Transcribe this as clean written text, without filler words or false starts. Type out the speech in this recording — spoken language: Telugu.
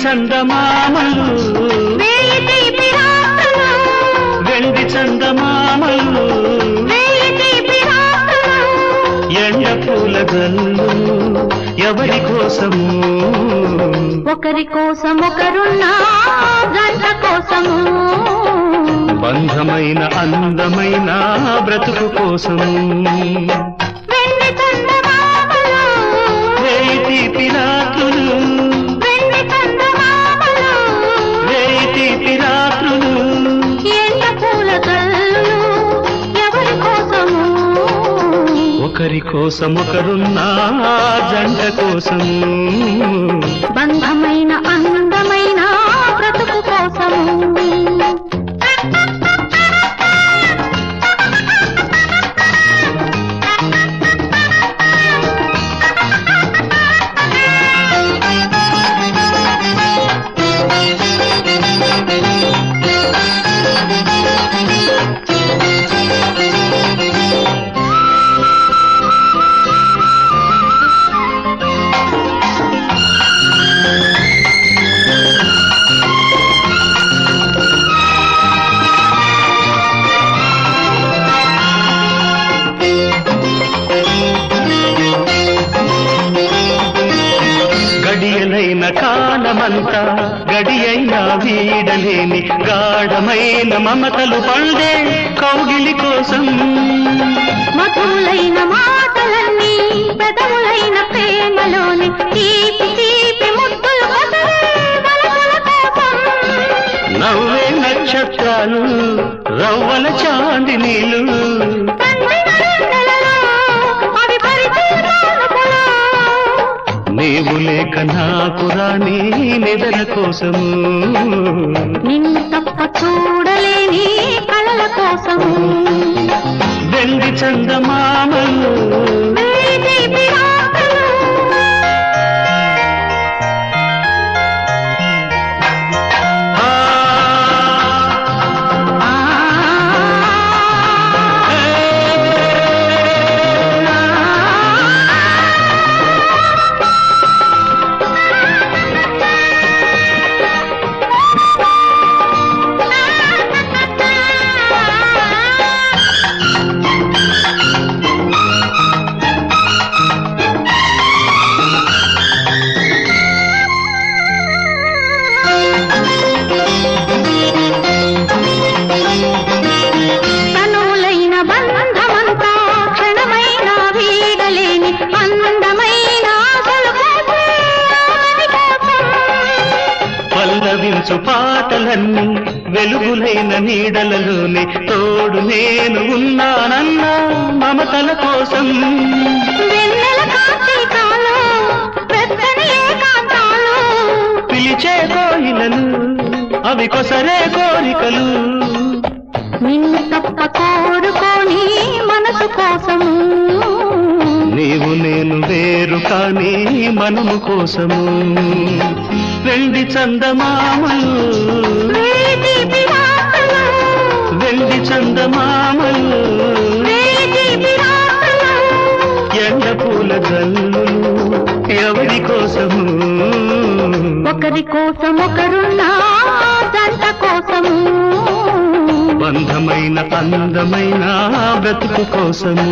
చందమామలు వెండి చందమామలు ఎండ పూల జల్లు ఎవరి కోసము ఒకరి కోసం ఒకరున్నా గంట కోసము బంధమైన అందమైన బ్రతుకు కోసము వెండి చందమామలు వేయి తీపి రాత్రులు వెండి చందమామలు వేయి తీపి రాత్రులు ఎండ పూల జల్లు ఎవరి కోసము ఒకరి కోసం ఒకరున్నా జంట కోసము బంధమైన అందమైన బ్రతుకు కోసము గడియలైన కాలమంతా గడియైన వీడలేని గాఢమైన మమతలు పండే కౌగిలి కోసం మధులైన మాటలన్నీ పెదవులైన ప్రేమలోని తీపి తీపి ముద్దులు నవ్వే నక్షత్రాలు రవ్వల చాందినీలు నీవు లేక నాకు రాని నిద్ర కోసము నిన్ను తప్ప చూడలేని కళల కోసము వెండి చందమామలు పల్లవించు పాటలన్నీ వెలుగులైన నీడలలోనే తోడు నేను ఉన్నానన్న మమతల కోసం పిలిచే కోయిలలు అవి కొసరే కోరికలు నిన్ను తప్ప కోరుకోని మనసు కోసము నీవు నేను వేరు కానీ మనము కోసము వెండి చందమామలు వెండి చందమామలు ఎండ పూల జల్లులు ఎవరి కోసము ఒకరి కోసం ఒకరున్నా జంట కోసము బంధమైన అందమైన బ్రతుకు కోసము